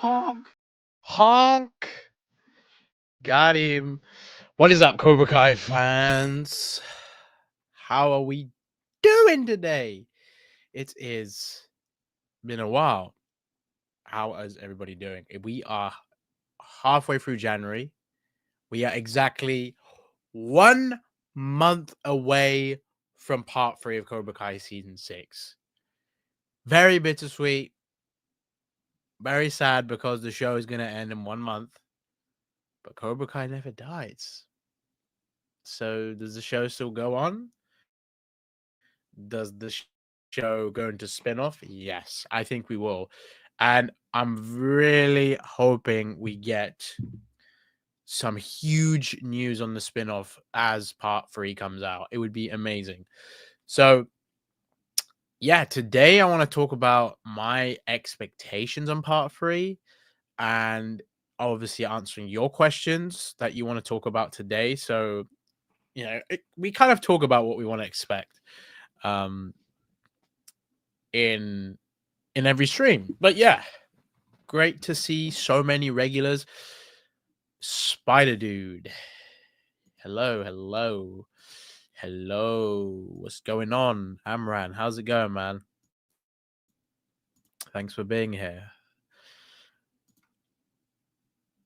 Honk. Honk. Got him. What is up, Cobra Kai fans? How are we doing today? It is been a while. How is everybody doing? We are halfway through January. We are exactly 1 month away from part 3 of Cobra Kai season 6. Very bittersweet. Very sad because the show is going to end in 1 month. But Cobra Kai never dies. So does the show still go on? Does the show go into spin-off? Yes, I think we will. And I'm really hoping we get some huge news on the spin-off as part 3 comes out. It would be amazing. So yeah, today I want to talk about my expectations on part 3 and obviously answering your questions that you want to talk about today. So, we kind of talk about what we want to expect in every stream. But yeah, great to see so many regulars. Spider Dude. Hello. What's going on? Amran, how's it going, man? Thanks for being here.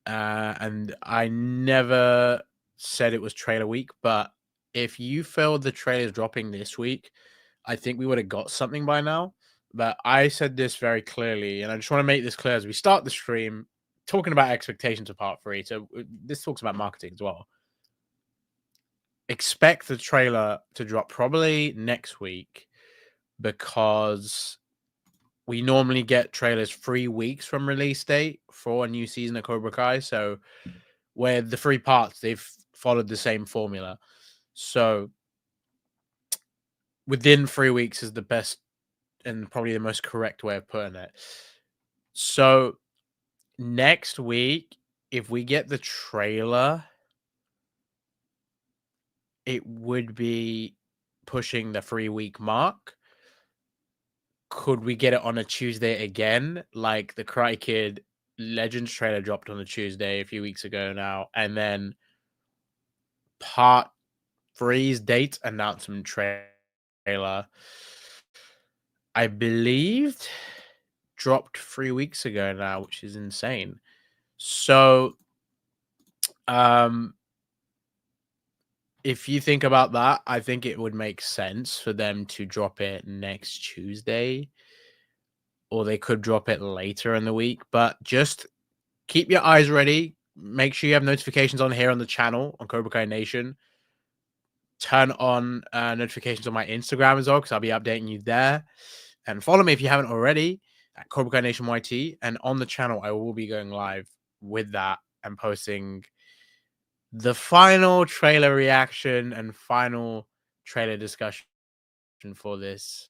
And I never said it was trailer week, but if you felt the trailer's dropping this week, I think we would have got something by now. But I said this very clearly, and I just want to make this clear as we start the stream, talking about expectations of part 3. So this talks about marketing as well. Expect the trailer to drop probably next week because we normally get trailers 3 weeks from release date for a new season of Cobra Kai. So where the 3 parts, they've followed the same formula. So within 3 weeks is the best and probably the most correct way of putting it. So next week, if we get the trailer, it would be pushing the 3-week mark. Could we get it on a Tuesday again? Like the Karate Kid Legends trailer dropped on a Tuesday a few weeks ago now. And then part 3's date announcement trailer, I believed, dropped 3 weeks ago now, which is insane. So, if you think about that, I think it would make sense for them to drop it next Tuesday, or they could drop it later in the week. But just keep your eyes ready. Make sure you have notifications on here on the channel on Cobra Kai Nation. Turn on notifications on my Instagram as well, because I'll be updating you there. And follow me if you haven't already at Cobra Kai Nation YT. And on the channel, I will be going live with that and posting the final trailer reaction and final trailer discussion for this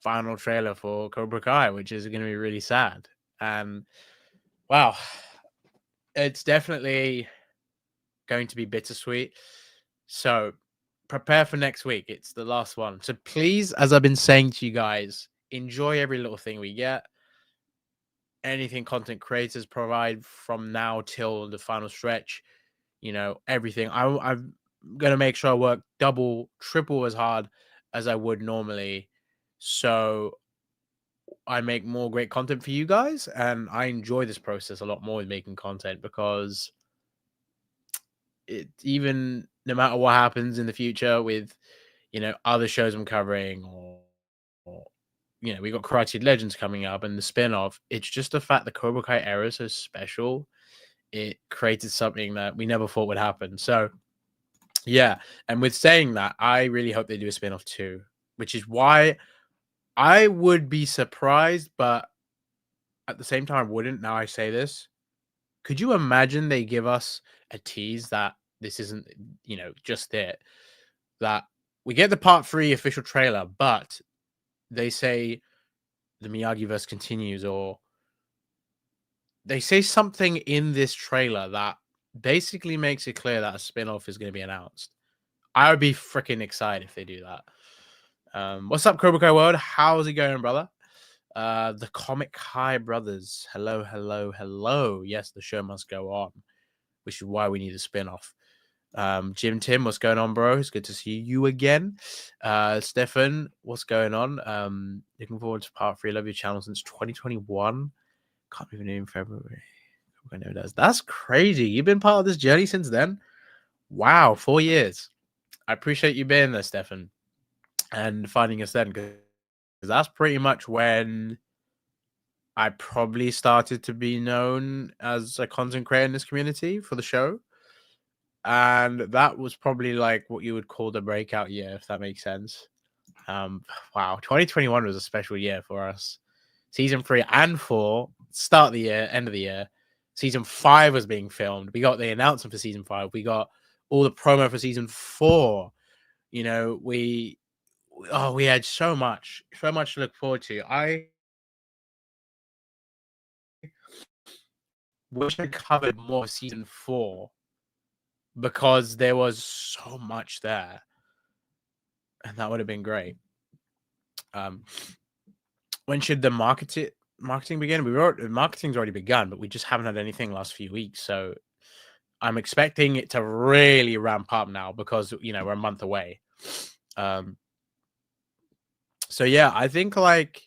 final trailer for Cobra Kai, which is going to be really sad. And wow, it's definitely going to be bittersweet. So prepare for next week. It's the last one. So please, as I've been saying to you guys, enjoy every little thing we get. Anything content creators provide from now till the final stretch, everything. I'm going to make sure I work double, triple as hard as I would normally. So I make more great content for you guys. And I enjoy this process a lot more with making content because even no matter what happens in the future with, other shows I'm covering or we got Karate Legends coming up and the spin-off. It's just the fact the Cobra Kai era is so special. It created something that we never thought would happen. So, yeah. And with saying that, I really hope they do a spin-off too, which is why I would be surprised, but at the same time, I wouldn't. Now I say this. Could you imagine they give us a tease that this isn't, just it? That we get the part 3 official trailer, but they say the Miyagi-verse continues, or they say something in this trailer that basically makes it clear that a spin-off is going to be announced. I would be freaking excited if they do that. What's up, Cobra Kai World? How's it going, brother? The Comic High Brothers. Hello, hello, hello. Yes, the show must go on, which is why we need a spin-off. Jim Tim, what's going on, bro? It's good to see you again. Stefan, what's going on? Looking forward to part 3. Love your channel since 2021. Can't even in February. I know that's crazy. You've been part of this journey since then. Wow, 4 years. I appreciate you being there, Stefan, and finding us then, because that's pretty much when I probably started to be known as a content creator in this community for the show. And that was probably like what you would call the breakout year, if that makes sense. Wow, 2021 was a special year for us. Season 3 and 4, start of the year, end of the year. Season 5 was being filmed. We got the announcement for season 5. We got all the promo for season 4. You know, we had so much to look forward to. I wish I covered more of season 4 because there was so much there, and that would have been great. When should the marketing begin? Marketing's already begun, but we just haven't had anything last few weeks. So I'm expecting it to really ramp up now because we're a month away. So yeah, I think like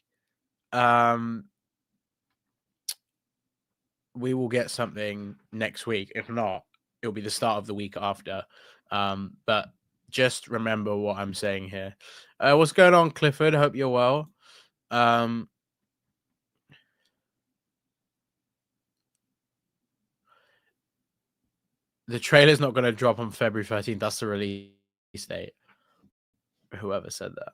we will get something next week. If not, it'll be the start of the week after. But just remember what I'm saying here. What's going on, Clifford? Hope you're well. The trailer's not going to drop on February 13th. That's the release date. Whoever said that.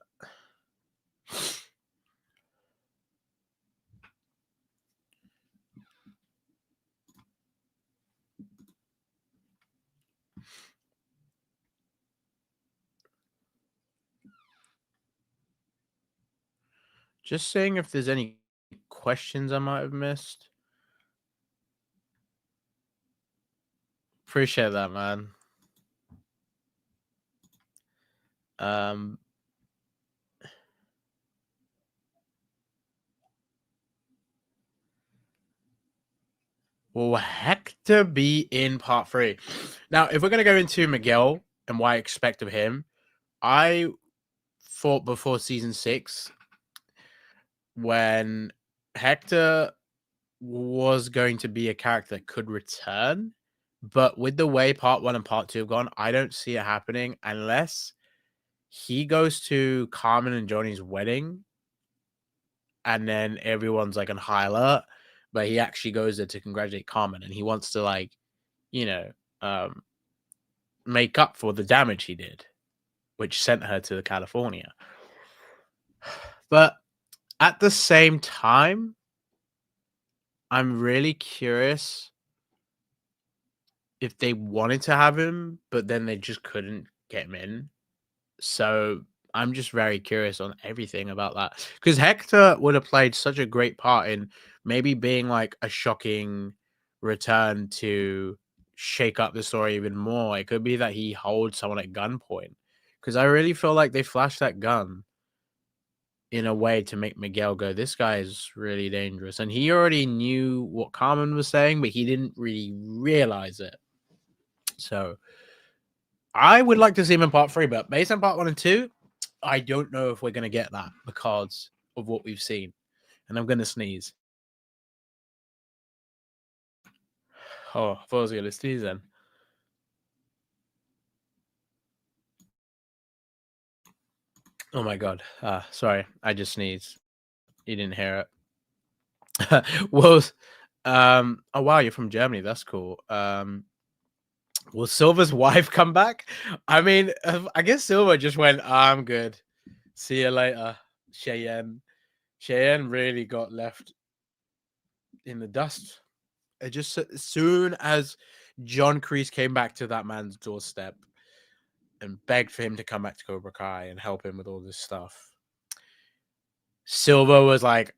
Just saying if there's any questions I might have missed. Appreciate that, man. Will Hector be in part 3? Now, if we're going to go into Miguel and what I expect of him, I thought before season 6 when Hector was going to be a character that could return, but with the way part 1 and part 2 have gone, I don't see it happening unless he goes to Carmen and Johnny's wedding and then everyone's like on high alert, but he actually goes there to congratulate Carmen and he wants to like, make up for the damage he did, which sent her to California. But at the same time, I'm really curious if they wanted to have him, but then they just couldn't get him in. So I'm just very curious on everything about that. Because Hector would have played such a great part in maybe being like a shocking return to shake up the story even more. It could be that he holds someone at gunpoint. Because I really feel like they flashed that gun in a way to make Miguel go, this guy is really dangerous. And he already knew what Carmen was saying, but he didn't really realize it. So I would like to see him in part 3, but based on part 1 and 2, I don't know if we're going to get that because of what we've seen. And I'm going to sneeze. Oh, I thought I was going to sneeze then. Oh my God. Sorry. I just sneezed. You didn't hear it. Well, oh wow, you're from Germany. That's cool. Will Silver's wife come back? I mean, I guess Silver just went, I'm good. See you later, Cheyenne. Cheyenne really got left in the dust. It just as soon as John Kreese came back to that man's doorstep and begged for him to come back to Cobra Kai and help him with all this stuff, Silver was like,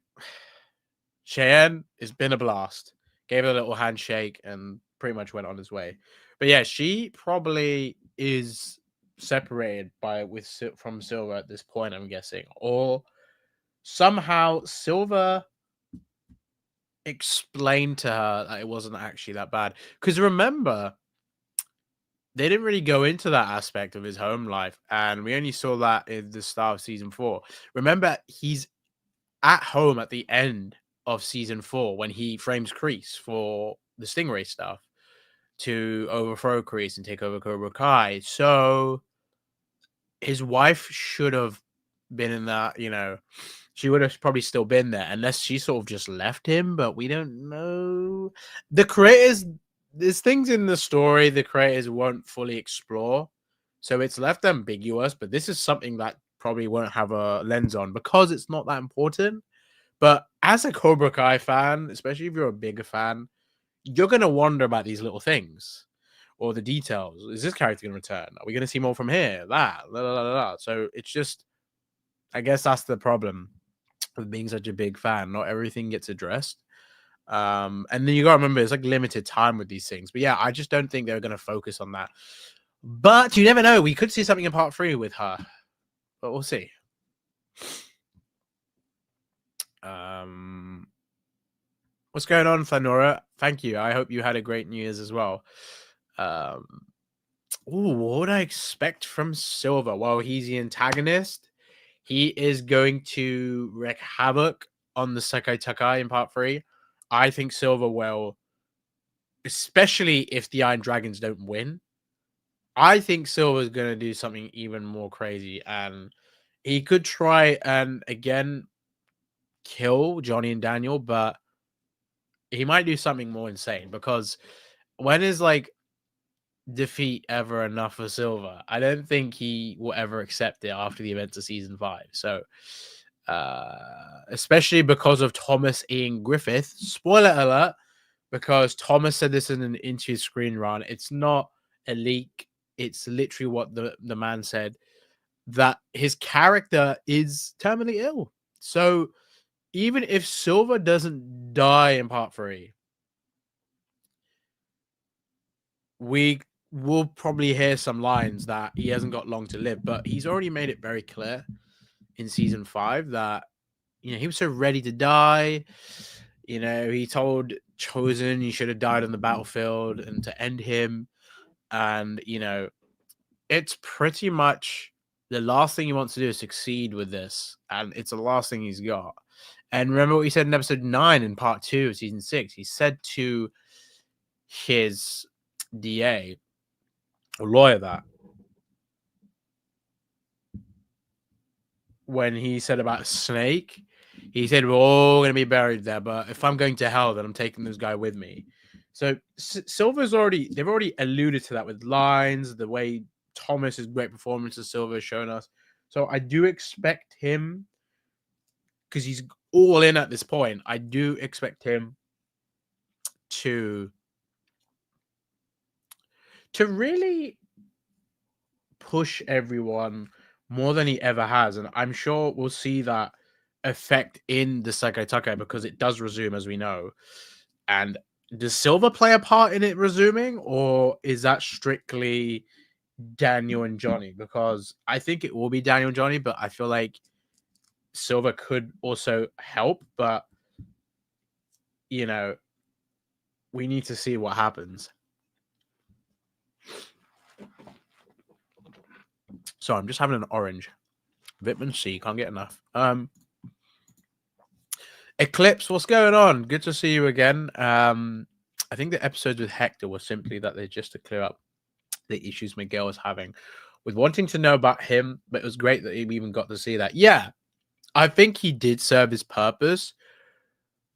Cheyenne, it's been a blast. Gave her a little handshake and pretty much went on his way. But yeah, she probably is separated from Silver at this point, I'm guessing, or somehow Silver explained to her that it wasn't actually that bad. Because remember, they didn't really go into that aspect of his home life, and we only saw that in the start of season 4. Remember, he's at home at the end of season 4 when he frames Kreese for the Stingray stuff to overthrow Kreese and take over Cobra Kai. So his wife should have been in that, she would have probably still been there unless she sort of just left him, but we don't know. The creators, there's things in the story the creators won't fully explore. So it's left ambiguous, but this is something that probably won't have a lens on because it's not that important. But as a Cobra Kai fan, especially if you're a bigger fan, you're going to wonder about these little things or the details. Is this character going to return? Are we going to see more from here? That, la, la, la, la, la. So it's just, I guess that's the problem with being such a big fan. Not everything gets addressed. And then you got to remember, it's like limited time with these things. But yeah, I just don't think they're going to focus on that. But you never know. We could see something in part 3 with her. But we'll see. What's going on, Fanora? Thank you. I hope you had a great New Year's as well. What would I expect from Silver? Well, he's the antagonist. He is going to wreak havoc on the Sekai Takai in part 3. I think Silver will, especially if the Iron Dragons don't win. I think Silver's going to do something even more crazy, and he could try and again kill Johnny and Daniel, but he might do something more insane because when is like defeat ever enough for Silver? I don't think he will ever accept it after the events of season 5. So, especially because of Thomas Ian Griffith, spoiler alert, because Thomas said this in an interview screen run. It's not a leak. It's literally what the man said, that his character is terminally ill. So even if Silver doesn't die in part 3, we will probably hear some lines that he hasn't got long to live, but he's already made it very clear in season 5 that, he was so ready to die. He told Chosen he should have died on the battlefield and to end him. And, it's pretty much the last thing he wants to do is succeed with this. And it's the last thing he's got. And remember what he said in episode 9 in part 2 of season 6. He said to his DA or lawyer that when he said about Snake, he said, we're all going to be buried there, but if I'm going to hell, then I'm taking this guy with me. So Silver's they've already alluded to that with lines, the way Thomas's great performance as Silver has shown us. So I do expect him, because he's all in at this point, I do expect him to really push everyone more than he ever has. And I'm sure we'll see that effect in the Sekai Takai because it does resume, as we know. And does Silver play a part in it resuming, or is that strictly Daniel and Johnny? Because I think it will be Daniel and Johnny, but I feel like Silver could also help. But, we need to see what happens. So I'm just having an orange. Vitamin C, can't get enough. Eclipse, what's going on? Good to see you again. I think the episodes with Hector was simply that they're just to clear up the issues Miguel was having with wanting to know about him, but it was great that we even got to see that. Yeah, I think he did serve his purpose.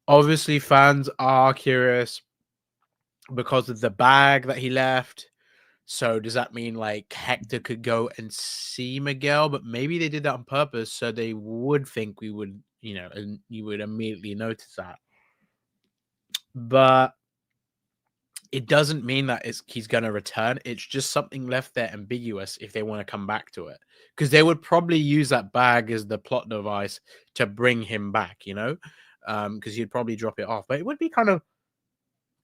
Obviously, fans are curious because of the bag that he left. So does that mean like Hector could go and see Miguel? But maybe they did that on purpose so they would think we would, and you would immediately notice that. But it doesn't mean that he's going to return. It's just something left there ambiguous if they want to come back to it. Because they would probably use that bag as the plot device to bring him back, because he'd probably drop it off. But it would be kind of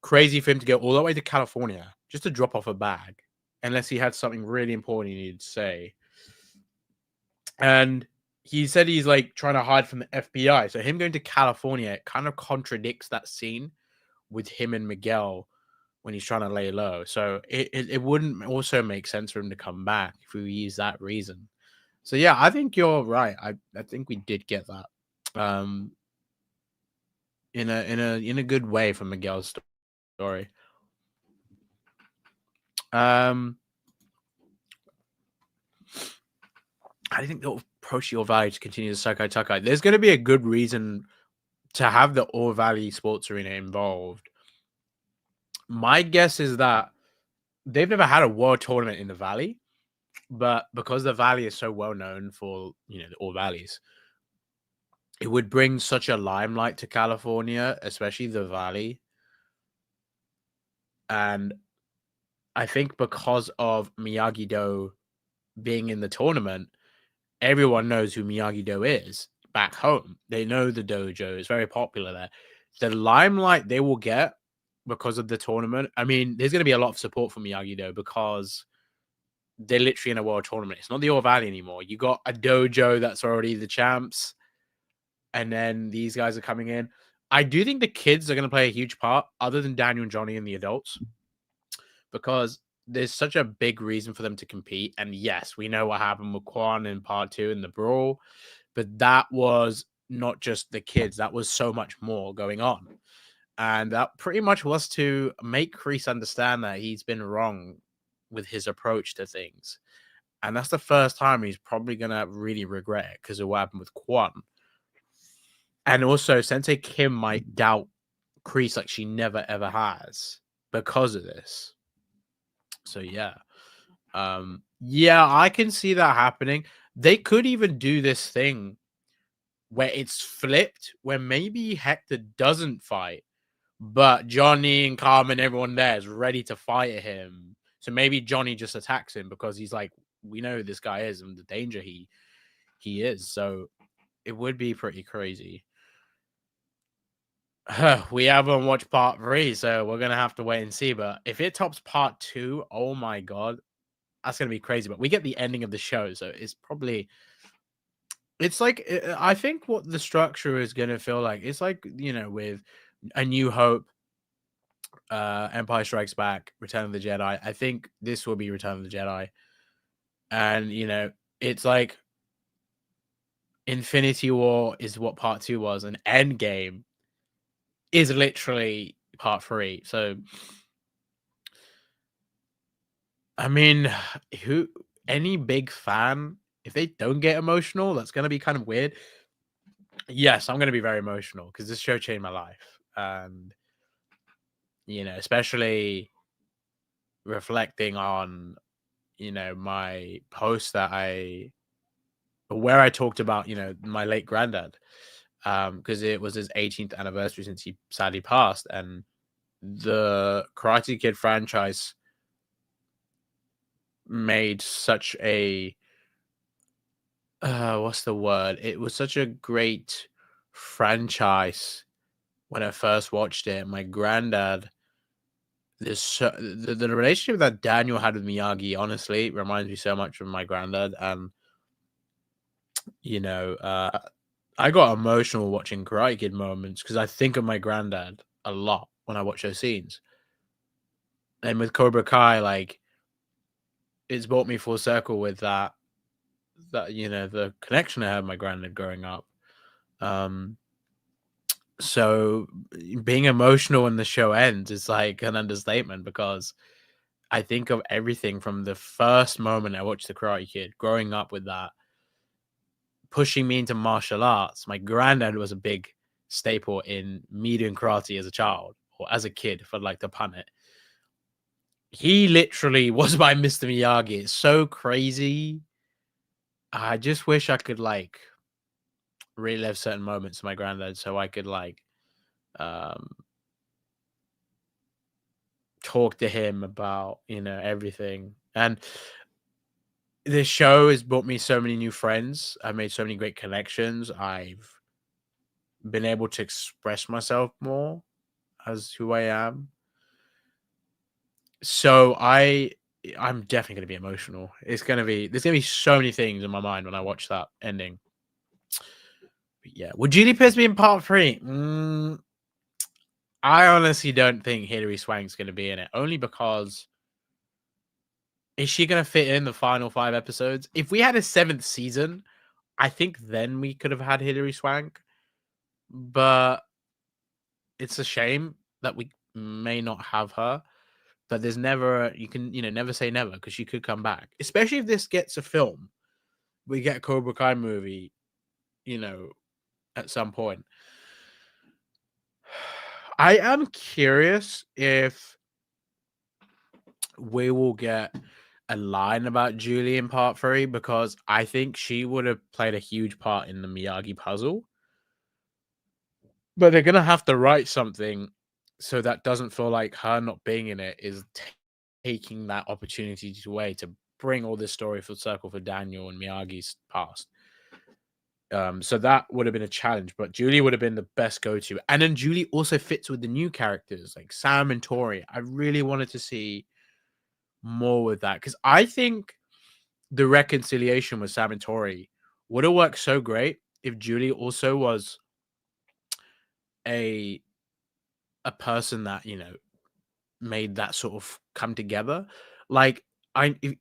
crazy for him to go all the way to California just to drop off a bag, unless he had something really important he needed to say. And he said he's like trying to hide from the FBI. So him going to California, it kind of contradicts that scene with him and Miguel when he's trying to lay low. So it wouldn't also make sense for him to come back if we use that reason. So yeah, I think you're right. I think we did get that. In a good way from Miguel's story. I think they'll approach your value to continue the Sakai Takai. There's going to be a good reason to have the All Valley Sports Arena involved. My guess is that they've never had a world tournament in the Valley, but because the Valley is so well known for, the All Valleys, it would bring such a limelight to California, especially the Valley. And I think because of Miyagi-Do being in the tournament, everyone knows who Miyagi-Do is back home. They know the dojo. It's very popular there. The limelight they will get because of the tournament. I mean, there's going to be a lot of support for Miyagi-Do because they're literally in a world tournament. It's not the All Valley anymore. You got a dojo that's already the champs, and then these guys are coming in. I do think the kids are going to play a huge part, other than Daniel and Johnny and the adults, because there's such a big reason for them to compete. And yes, we know what happened with Quan in part 2 in the brawl, but that was not just the kids. That was so much more going on. And that pretty much was to make Kreese understand that he's been wrong with his approach to things. And that's the first time he's probably going to really regret it because of what happened with Quan. And also, Sensei Kim might doubt Kreese like she never, ever has because of this. So, yeah. Yeah, I can see that happening. They could even do this thing where it's flipped, where maybe Hector doesn't fight, but Johnny and Carmen, everyone there is ready to fight him. So maybe Johnny just attacks him because he's like, we know who this guy is and the danger he is. So it would be pretty crazy. We haven't watched part 3, so we're gonna have to wait and see. But if it tops part 2, oh my god, that's gonna be crazy. But we get the ending of the show, so it's like I think what the structure is gonna feel like. It's like with A New Hope, Empire Strikes Back, Return of the Jedi. I think this will be Return of the Jedi, and it's like Infinity War is what part 2 was, and Endgame is literally part 3. So, I mean, any big fan, if they don't get emotional, that's gonna be kind of weird. Yes, I'm gonna be very emotional because this show changed my life, and especially reflecting on my post that where I talked about my late granddad, because it was his 18th anniversary since he sadly passed, and the Karate Kid franchise made such a what's the word? It was such a great franchise when I first watched it. My granddad, the relationship that Daniel had with Miyagi honestly reminds me so much of my granddad, and I got emotional watching Karate Kid moments because I think of my granddad a lot when I watch those scenes. And with Cobra Kai, like, it's brought me full circle with that the connection I had with my granddad growing up. So being emotional when the show ends is like an understatement because I think of everything from the first moment I watched The Karate Kid, growing up with that, pushing me into martial arts. My granddad was a big staple in me doing karate as a child or as a kid, if I'd like to pun it. He literally was my Mr. Miyagi. It's so crazy. I just wish I could like relive certain moments of my granddad so I could like talk to him about everything. And this show has brought me so many new friends. I've made so many great connections. I've been able to express myself more as who I am. So I'm definitely going to be emotional. There's going to be so many things in my mind when I watch that ending. Yeah. Would Julie Pierce be in part 3? I honestly don't think Hilary Swank's going to be in it, only because is she going to fit in the final 5 episodes? If we had a 7th season, I think then we could have had Hilary Swank, but it's a shame that we may not have her. But there's never, you can, never say never, because she could come back, especially if this gets a film. We get a Cobra Kai movie, at some point. I am curious if we will get a line about Julie in part 3, because I think she would have played a huge part in the Miyagi puzzle. But they're going to have to write something so that doesn't feel like her not being in it is taking that opportunity away to bring all this story full circle for Daniel and Miyagi's past. So that would have been a challenge, but Julie would have been the best go-to. And then Julie also fits with the new characters like Sam and Tori. I really wanted to see more with that, because I think the reconciliation with Sam and Tori would have worked so great if Julie also was a person that made that sort of come together. Like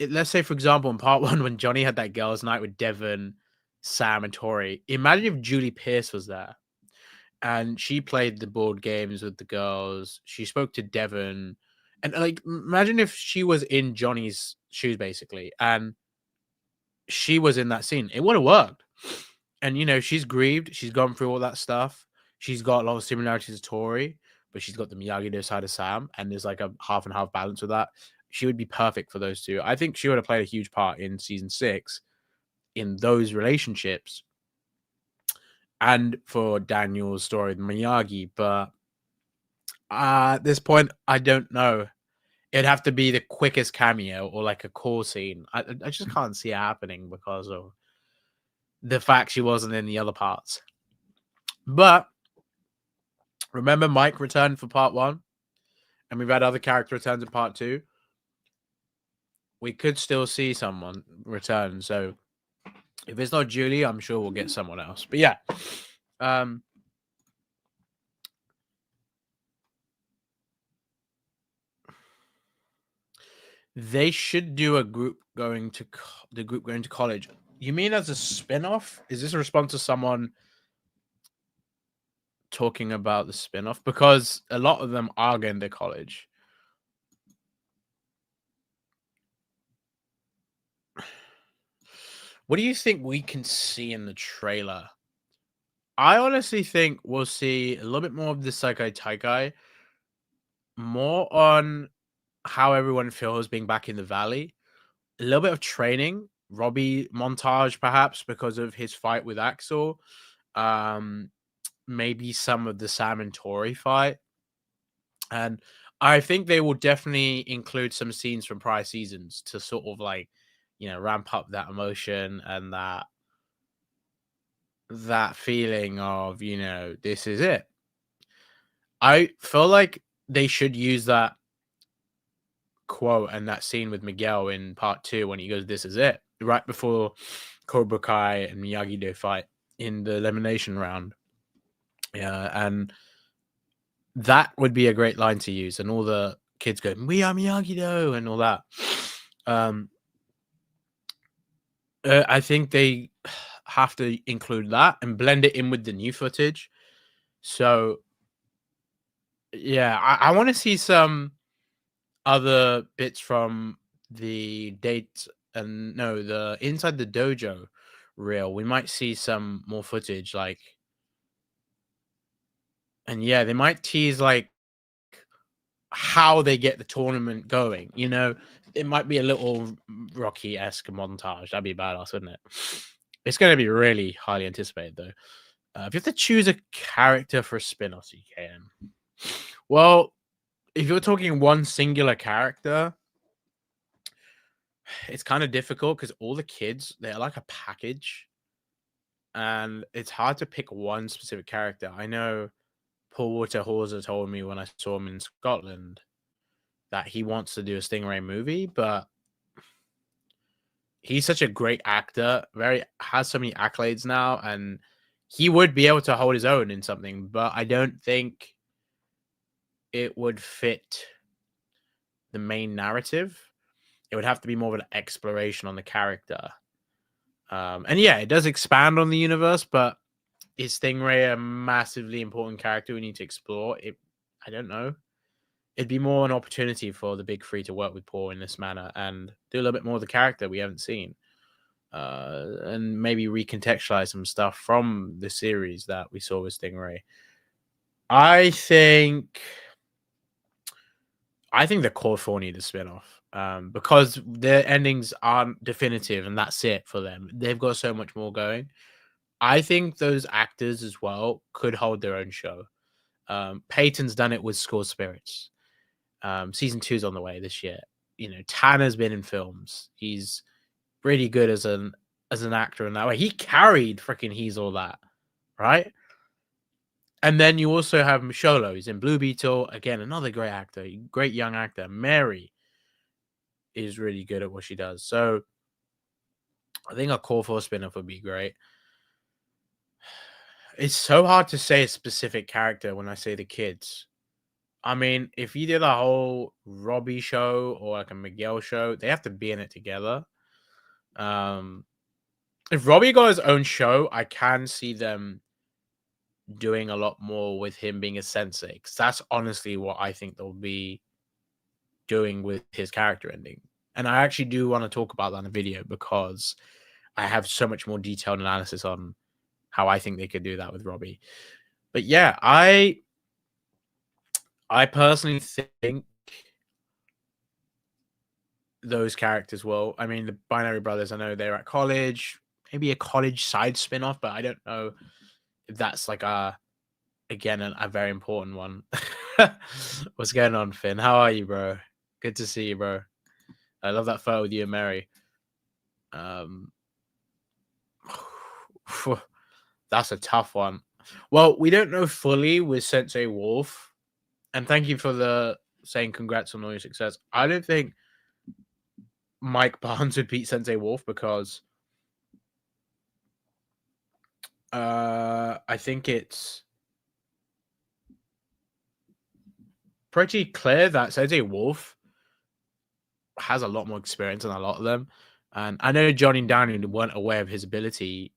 let's say, for example, in part 1, when Johnny had that girls' night with Devon, Sam, and Tori, imagine if Julie Pierce was there and she played the board games with the girls. She spoke to Devon, and like imagine if she was in Johnny's shoes basically, and she was in that scene. It would have worked. And she's grieved. She's gone through all that stuff. She's got a lot of similarities to Tori, but she's got the Miyagi-Do side of Sam, and there's like a half and half balance with that. She would be perfect for those two. I think she would have played a huge part in season 6 in those relationships and for Daniel's story with Miyagi. But at this point, I don't know. It'd have to be the quickest cameo or like a core scene. I just can't see it happening because of the fact she wasn't in the other parts. But remember, Mike returned for part 1, and we've had other character returns in part 2. We could still see someone return. So if it's not Julie, I'm sure we'll get someone else. But yeah, they should do a group going to college. You mean as a spin-off? Is this a response to someone talking about the spin-off? Because a lot of them are going to college. What do you think we can see in the trailer? I honestly think we'll see a little bit more of the Sekai Taikai, more on how everyone feels being back in the valley, a little bit of training, Robbie montage perhaps because of his fight with Axel, maybe some of the Sam and Tori fight, and I think they will definitely include some scenes from prior seasons to sort of like ramp up that emotion and that feeling of this is it. I feel like they should use that quote and that scene with Miguel in part 2 when he goes, "This is it," right before Cobra Kai and Miyagi-Do fight in the elimination round. Yeah, and that would be a great line to use, and all the kids go, "We are Miyagi-Do," and all that. I think they have to include that and blend it in with the new footage. So yeah, I want to see some other bits from the date and the inside the dojo reel. We might see some more footage, like, and yeah, they might tease like how they get the tournament going. It might be a little Rocky-esque montage. That'd be badass, wouldn't it? It's going to be really highly anticipated, though. If you have to choose a character for a spin-off, you can. Well, if you're talking one singular character, it's kind of difficult because all the kids, they're like a package. And it's hard to pick one specific character. I know Paul Walter Hauser told me when I saw him in Scotland that he wants to do a Stingray movie, but he's such a great actor, has so many accolades now, and he would be able to hold his own in something, but I don't think it would fit the main narrative. It would have to be more of an exploration on the character. And yeah, it does expand on the universe, but is Stingray a massively important character we need to explore? I don't know. It'd be more an opportunity for the big three to work with Paul in this manner and do a little bit more of the character we haven't seen. And maybe recontextualize some stuff from the series that we saw with Stingray. I think the Core 4 need a spin-off. Because their endings aren't definitive and that's it for them. They've got so much more going. I think those actors as well could hold their own show. Peyton's done it with School Spirits. Season 2's on the way this year. You know, Tanner's been in films. He's pretty good as an actor in that way. He carried freaking He's All That, right? And then you also have Misholo. He's in Blue Beetle. Again, another great actor. Great young actor. Mary is really good at what she does. So I think a Core 4 spin-off would be great. It's so hard to say a specific character when I say the kids. I mean, if you did a whole Robbie show or like a Miguel show, they have to be in it together. If Robbie got his own show, I can see them doing a lot more with him being a sensei. Because that's honestly what I think they'll be doing with his character ending. And I actually do want to talk about that in a video because I have so much more detailed analysis on how I think they could do that with Robbie. But yeah, I personally think those characters will. I mean, the Binary Brothers, I know they're at college, maybe a college side spin-off, but I don't know if that's like a very important one. What's going on, Finn? How are you, bro? Good to see you, bro. I love that photo with you and Mary. That's a tough one. Well, we don't know fully with Sensei Wolf. And thank you for the saying congrats on all your success. I don't think Mike Barnes would beat Sensei Wolf because I think it's pretty clear that Sensei Wolf has a lot more experience than a lot of them. And I know Johnny and Downey weren't aware of his ability,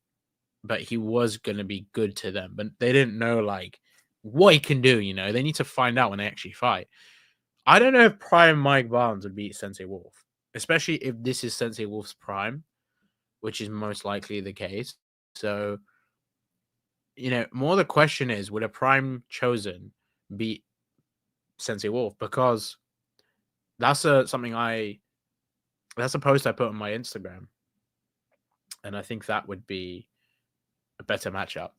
but he was going to be good to them. But they didn't know like what he can do, you know. They need to find out when they actually fight. I don't know if Prime Mike Barnes would beat Sensei Wolf, especially if this is Sensei Wolf's prime, which is most likely the case. So, you know, more the question is, would a prime chosen beat Sensei Wolf? Because that's something that's a post I put on my Instagram. And I think that would be a better matchup.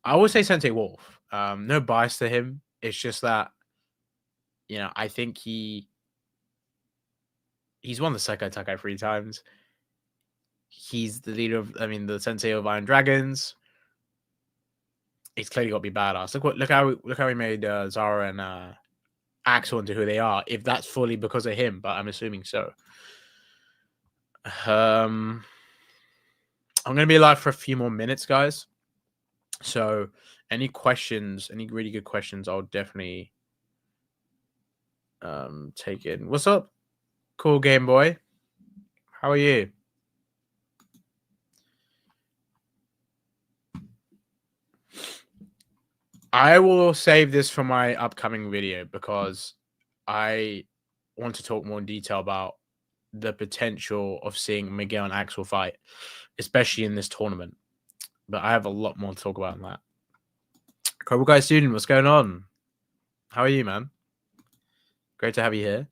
I would say Sensei Wolf. No bias to him. It's just that, you know, I think he's won the Sekai Takai 3 times. He's the leader of, the Sensei of Iron Dragons. He's clearly got to be badass. Look how he made Zara and Axel into who they are. If that's fully because of him, but I'm assuming so. I'm gonna be live for a few more minutes, guys. So any questions, any really good questions, I'll definitely take in. What's up, Cool Game Boy? How are you? I will save this for my upcoming video because I want to talk more in detail about the potential of seeing Miguel and Axel fight, especially in this tournament. But I have a lot more to talk about on that. Cobra Kai student, what's going on? How are you, man? Great to have you here.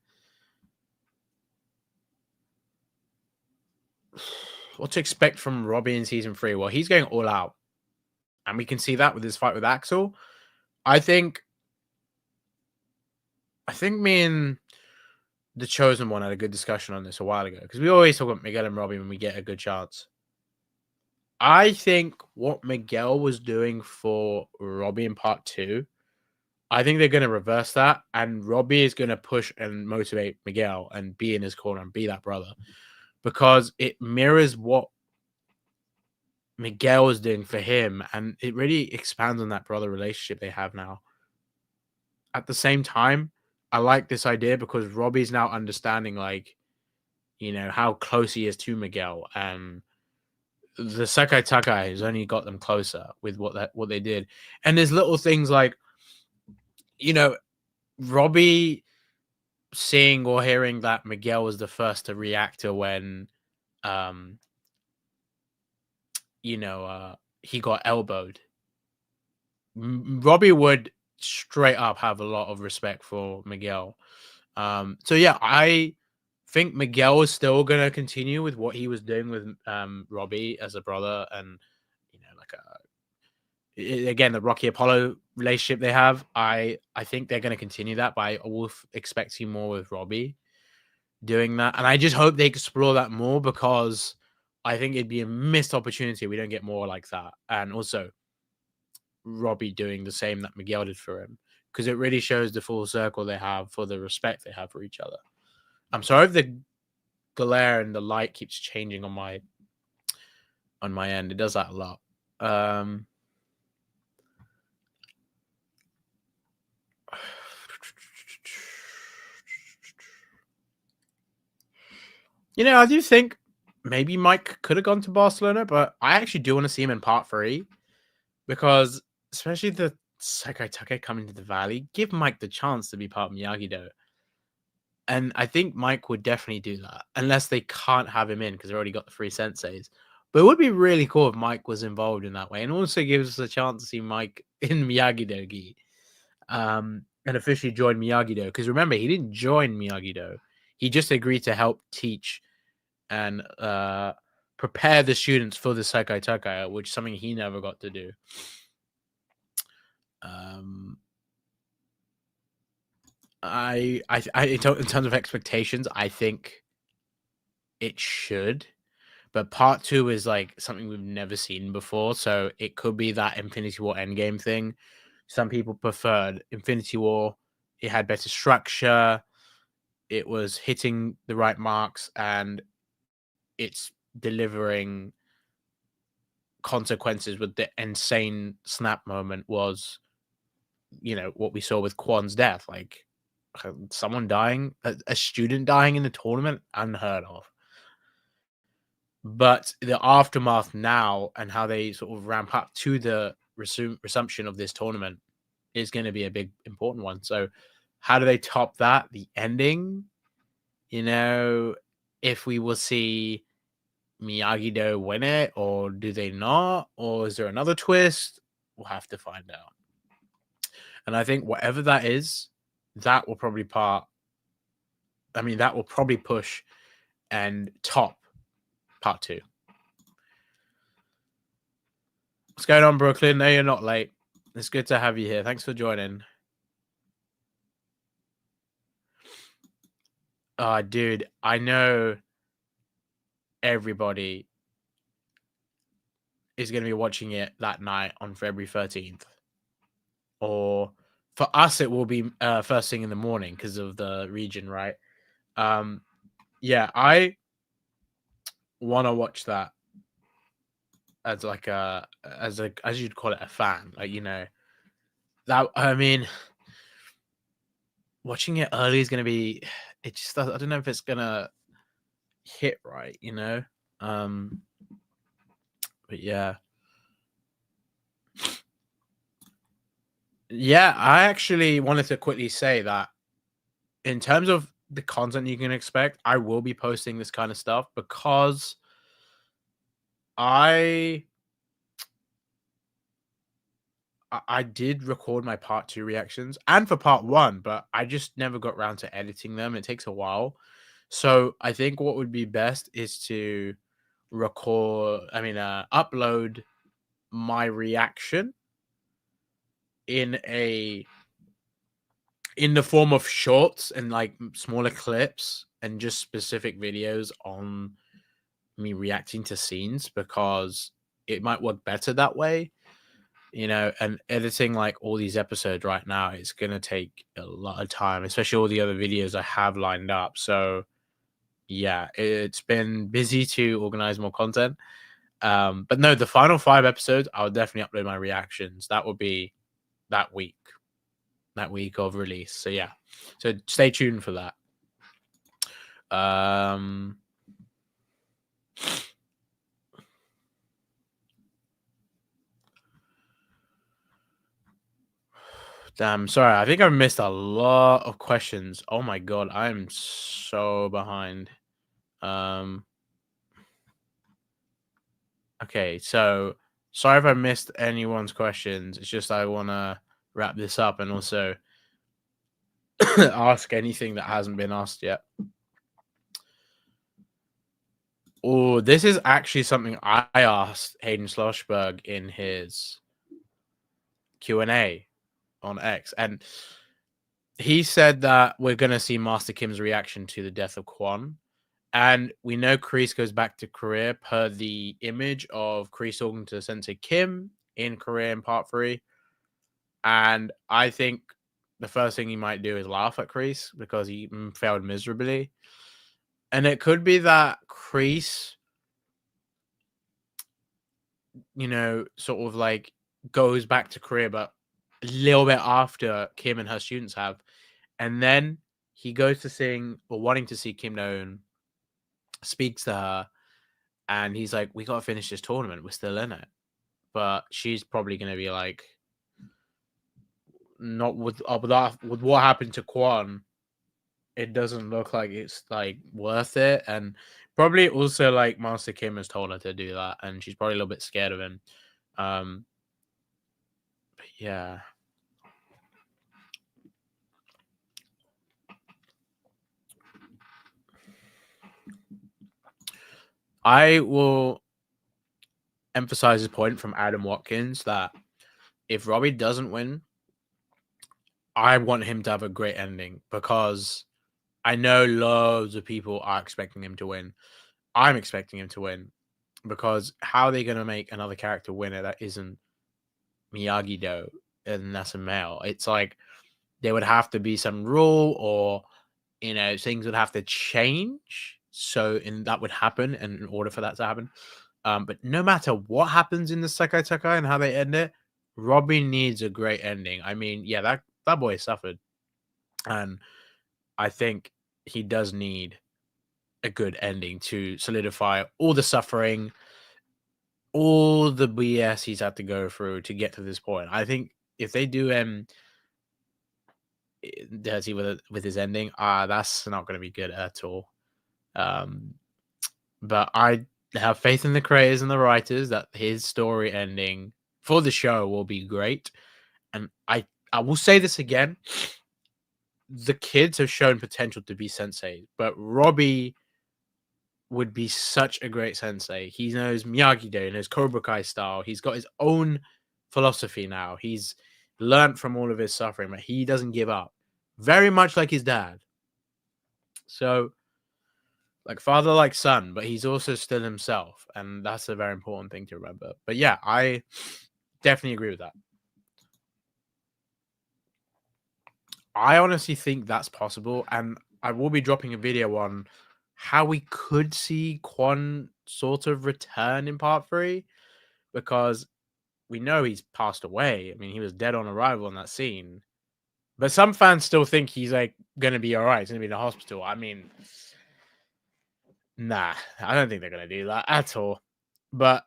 What to expect from Robbie in season 3? Well, he's going all out. And we can see that with his fight with Axel. I think me and the Chosen One had a good discussion on this a while ago. Because we always talk about Miguel and Robbie when we get a good chance. I think what Miguel was doing for Robbie in part 2, I think they're going to reverse that. And Robbie is going to push and motivate Miguel and be in his corner and be that brother. Because it mirrors what Miguel is doing for him, and it really expands on that brother relationship they have now. At the same time, I like this idea because Robbie's now understanding, like, how close he is to Miguel, and the Sekai Takai has only got them closer with what they did. And there's little things like, Robbie seeing or hearing that Miguel was the first to react to when um he got elbowed. Robbie would straight up have a lot of respect for Miguel. So yeah, I think Miguel is still gonna continue with what he was doing with Robbie as a brother, and like again, the Rocky Apollo relationship they have. I think they're gonna continue that, but I will expect see more with Robbie doing that, and I just hope they explore that more, because I think it'd be a missed opportunity if we don't get more like that. And also Robbie doing the same that Miguel did for him, because it really shows the full circle they have for the respect they have for each other. I'm sorry if the glare and the light keeps changing on my end. It does that a lot. I do think maybe Mike could have gone to Barcelona, but I actually do want to see him in part 3, because especially the Sekai Take coming to the Valley, give Mike the chance to be part of Miyagi-Do. And I think Mike would definitely do that, unless they can't have him in because they already got the 3 senseis. But it would be really cool if Mike was involved in that way, and also gives us a chance to see Mike in Miyagi-Do gi, and officially join Miyagi-Do. Because remember, he didn't join Miyagi-Do; he just agreed to help teach and prepare the students for the Sekai Takai, which is something he never got to do. In terms of expectations, I think it should, but part 2 is like something we've never seen before, so it could be that Infinity War Endgame thing. Some people preferred Infinity War; it had better structure, it was hitting the right marks, and it's delivering consequences. With the insane snap moment was, what we saw with Quan's death, like someone dying, a student dying in the tournament, unheard of. But the aftermath now and how they sort of ramp up to the resumption of this tournament is going to be a big important one. So how do they top that? The ending, if we will see Miyagi-Do win it, or do they not? Or is there another twist? We'll have to find out. And I think whatever that is, that will probably push and top part 2. What's going on, Brooklyn? No, you're not late. It's good to have you here. Thanks for joining. Dude, I know everybody is going to be watching it that night on February 13th. Or for us, it will be first thing in the morning because of the region, right? Yeah, I want to watch that as like as you'd call it, a fan. Like, that, I mean, watching it early is going to be, it just, I don't know if it's going to hit right, but yeah. Yeah, I actually wanted to quickly say that in terms of the content you can expect, I will be posting this kind of stuff, because I did record my part 2 reactions and for part 1, but I just never got around to editing them. It takes a while. So I think what would be best is to upload my reaction in the form of shorts and like smaller clips and just specific videos on me reacting to scenes, because it might work better that way. And editing like all these episodes right now is going to take a lot of time, especially all the other videos I have lined up. So yeah, it's been busy to organize more content. But no, the final 5 episodes, I'll definitely upload my reactions. That will be that week of release. So yeah, so stay tuned for that. Damn, sorry. I think I missed a lot of questions. Oh my god, I'm so behind. Okay, so sorry if I missed anyone's questions. It's just I want to wrap this up and also ask anything that hasn't been asked yet. Oh, this is actually something I asked Hayden Schlossberg in his Q&A on X, and he said that we're going to see Master Kim's reaction to the death of Kwon. And we know Kreese goes back to Korea per the image of Kreese talking to Sensei Kim in Korea in part 3. And I think the first thing he might do is laugh at Kreese because he failed miserably. And it could be that Kreese, you know, sort of like goes back to Korea, but a little bit after Kim and her students have. And then he goes to sing or wanting to see Kim Do-eun, speaks to her, and he's like, we got to finish this tournament. We're still in it. But she's probably going to be like, not with what happened to Kwon, it doesn't look like it's like worth it. And probably also like Master Kim has told her to do that, and she's probably a little bit scared of him. But yeah. I will emphasize this point from Adam Watkins that if Robbie doesn't win, I want him to have a great ending because I know loads of people are expecting him to win. I'm expecting him to win because how are they going to make another character winner that isn't Miyagi-Do and that's a male? It's like there would have to be some rule or, you know, things would have to change. So that would happen and in order for that to happen. But no matter what happens in the Sekai Sekai and how they end it, Robbie needs a great ending. I mean, yeah, that boy suffered. And I think he does need a good ending to solidify all the suffering, all the BS he's had to go through to get to this point. I think if they do dirty with his ending, that's not going to be good at all. But I have faith in the creators and the writers that his story ending for the show will be great. And I will say this again. The kids have shown potential to be sensei, but Robbie would be such a great sensei. He knows Miyagi-Do, he knows Cobra Kai style. He's got his own philosophy now. He's learned from all of his suffering, but he doesn't give up. Very much like his dad. So, like father, like son, but he's also still himself. And that's a very important thing to remember. But yeah, I definitely agree with that. I honestly think that's possible. And I will be dropping a video on how we could see Kwon sort of return in part 3 because we know he's passed away. I mean, he was dead on arrival in that scene. But some fans still think he's like going to be all right. He's going to be in the hospital. I mean, nah, I don't think they're going to do that at all. But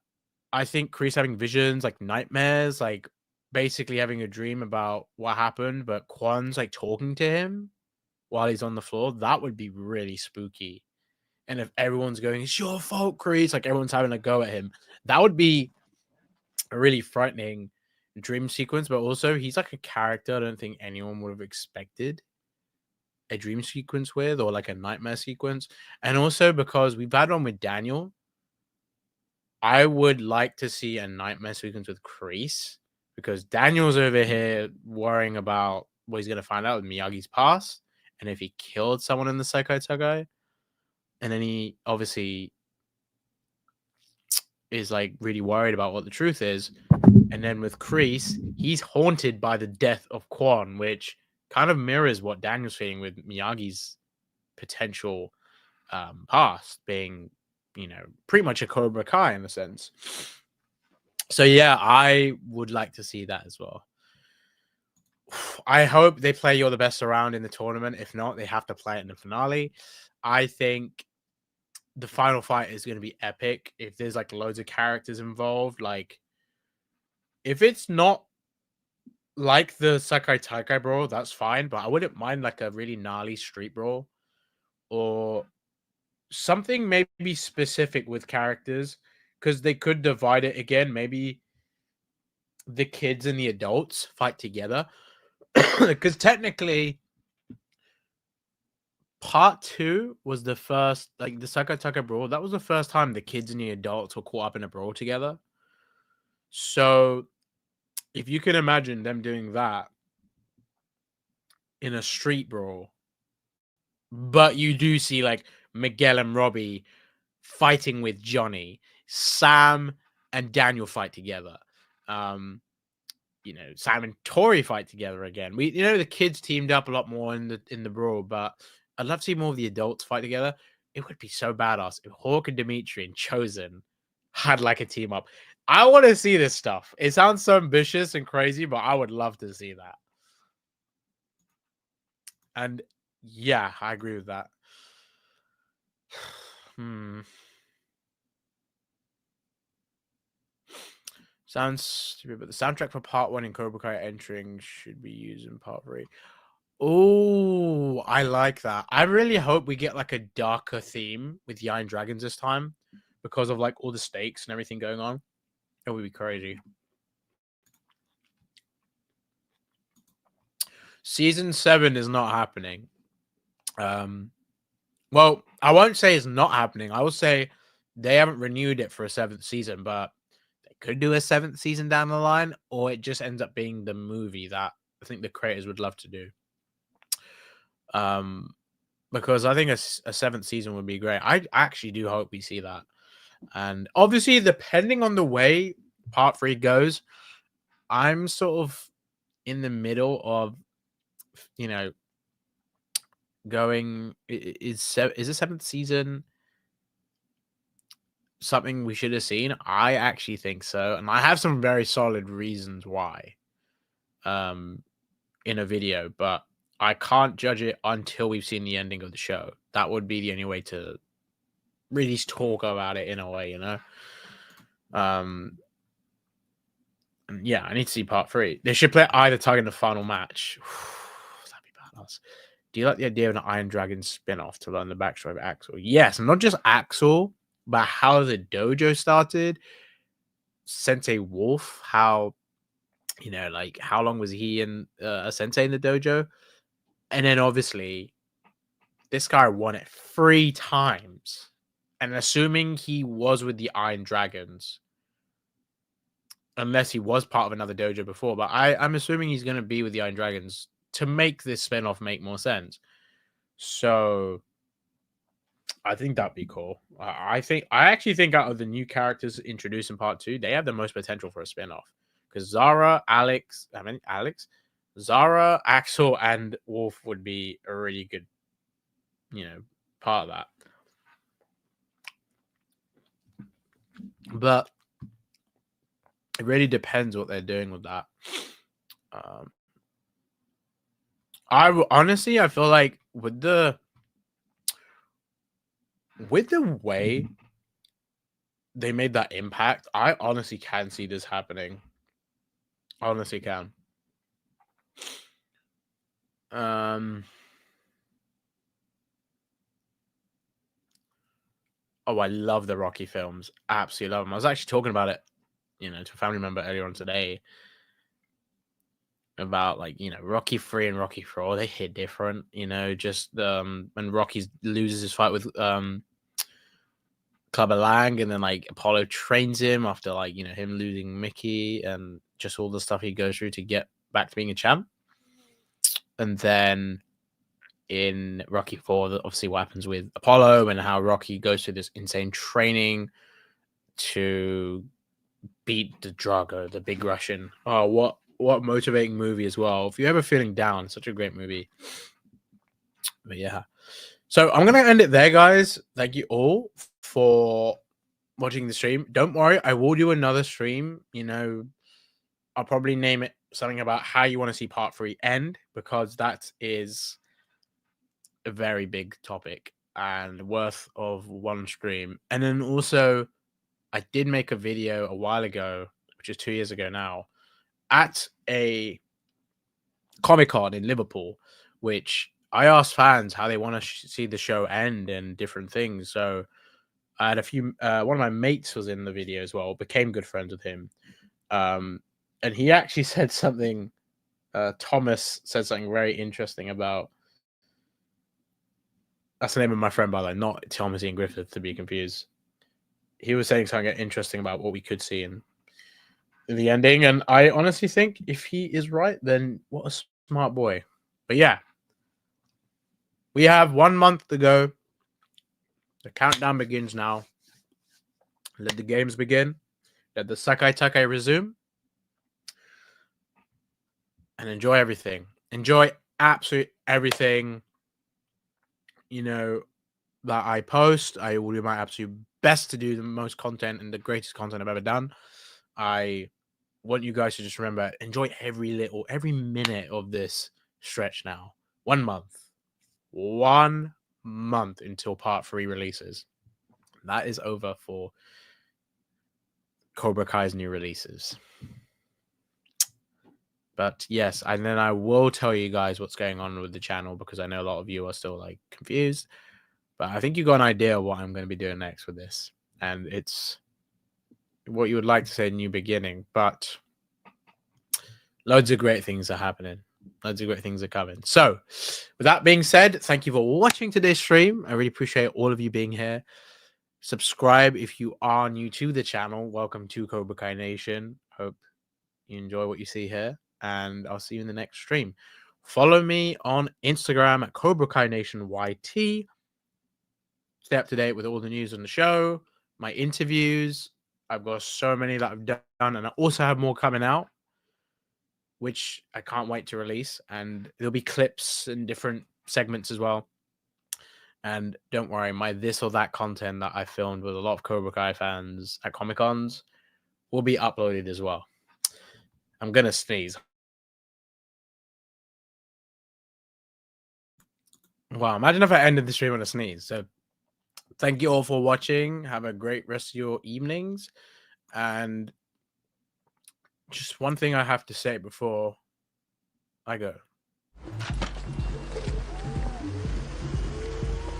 I think Kreese having visions, like nightmares, like basically having a dream about what happened, but Kwon's like talking to him while he's on the floor, that would be really spooky. And if everyone's going, it's your fault, Kreese, like everyone's having a go at him, that would be a really frightening dream sequence. But also, he's like a character I don't think anyone would have expected a dream sequence with, or like a nightmare sequence. And also because we've had one with Daniel, I would like to see a nightmare sequence with Kreese because Daniel's over here worrying about what he's going to find out with Miyagi's past and if he killed someone in the Sekai Sekai. And then he obviously is like really worried about what the truth is. And then with Kreese, he's haunted by the death of Kwon, which kind of mirrors what Daniel's feeling with Miyagi's potential past being pretty much a Cobra Kai in a sense. So yeah, I would like to see that as well. I hope they play You're the Best Around in the tournament. If not, they have to play it in the finale. I think the final fight is going to be epic. If there's like loads of characters involved, like if it's not like the Sakai Taikai brawl, that's fine. But I wouldn't mind like a really gnarly street brawl or something maybe specific with characters, because they could divide it again. Maybe the kids and the adults fight together, because technically part 2 was the first, like the Sakai Taikai brawl. That was the first time the kids and the adults were caught up in a brawl together. So if you can imagine them doing that in a street brawl, but you do see like Miguel and Robbie fighting with Johnny, Sam and Daniel fight together. Sam and Tori fight together again. The kids teamed up a lot more in the brawl, but I'd love to see more of the adults fight together. It would be so badass if Hawk and Dimitri and Chosen had like a team up. I want to see this stuff. It sounds so ambitious and crazy, but I would love to see that. And yeah, I agree with that. Sounds stupid, but the soundtrack for part 1 in Cobra Kai entering should be used in part 3. Oh, I like that. I really hope we get like a darker theme with the Iron Dragons this time because of like all the stakes and everything going on. It would be crazy. Season 7 is not happening. Well, I won't say it's not happening. I will say they haven't renewed it for a 7th season, but they could do a 7th season down the line, or it just ends up being the movie that I think the creators would love to do. Because I think a 7th season would be great. I actually do hope we see that. And obviously, depending on the way part 3 goes, I'm sort of in the middle of, going. Is the 7th season something we should have seen? I actually think so, and I have some very solid reasons why. In a video, but I can't judge it until we've seen the ending of the show. That would be the only way to really talk about it in a way, Yeah, I need to see part 3. They should play either tug in the final match. That'd be badass. Do you like the idea of an Iron Dragon spin-off to learn the backstory of Axel? Yes, not just Axel, but how the dojo started. Sensei Wolf, how like how long was he in a sensei in the dojo? And then obviously this guy won it 3 times. And assuming he was with the Iron Dragons, unless he was part of another dojo before, but I'm assuming he's going to be with the Iron Dragons to make this spinoff make more sense. So I think that'd be cool. I actually think out of the new characters introduced in part 2, they have the most potential for a spinoff. Because Zara, Zara, Axel, and Wolf would be a really good, part of that. But it really depends what they're doing with that. I feel like with the way they made that impact, I honestly can see this happening. I honestly can. Oh, I love the Rocky films. Absolutely love them. I was actually talking about it, to a family member earlier on today about like, Rocky 3 and Rocky 4, they hit different, just when Rocky loses his fight with Clubber Lang, and then like Apollo trains him after like, him losing Mickey and just all the stuff he goes through to get back to being a champ. And then in Rocky 4, obviously what happens with Apollo and how Rocky goes through this insane training to beat the Drago, the big Russian. Oh, what motivating movie as well. If you're ever feeling down, such a great movie. But yeah. So I'm going to end it there, guys. Thank you all for watching the stream. Don't worry, I will do another stream. You know, I'll probably name it something about how you want to see part 3 end, because that is a very big topic and worth of one stream. And then also, I did make a video a while ago, which is 2 years ago now, at a Comic-Con in Liverpool, which I asked fans how they want to see the show end and different things. So I had a few. One of my mates was in the video as well. Became good friends with him, and he actually said something. Thomas said something very interesting about. That's the name of my friend, by the way, not Thomas Ian Griffith, to be confused. He was saying something interesting about what we could see in the ending, and I honestly think if he is right, then what a smart boy. But yeah, we have 1 month to go. The countdown begins now. Let the games begin. Let the Sakai Takai resume. And enjoy everything. Enjoy absolute everything, you know, that I post. I will do my absolute best to do the most content and the greatest content I've ever done. I want you guys to just remember, enjoy every minute of this stretch now. 1 month. 1 month until part 3 releases. That is over for Cobra Kai's new releases. But yes, and then I will tell you guys what's going on with the channel, because I know a lot of you are still like confused. But I think you got an idea of what I'm going to be doing next with this. And it's what you would like to say new beginning. But loads of great things are happening. Loads of great things are coming. So with that being said, thank you for watching today's stream. I really appreciate all of you being here. Subscribe if you are new to the channel. Welcome to Cobra Kai Nation. Hope you enjoy what you see here, and I'll see you in the next stream. Follow me on Instagram at Cobra Kai Nation YT. Stay up to date with all the news on the show, my interviews. I've got so many that I've done, and I also have more coming out, which I can't wait to release. And there'll be clips and different segments as well. And don't worry, my this or that content that I filmed with a lot of Cobra Kai fans at Comic-Cons will be uploaded as well. I'm going to sneeze. Wow, imagine if I ended the stream on a sneeze. So thank you all for watching. Have a great rest of your evenings. And just one thing I have to say before I go.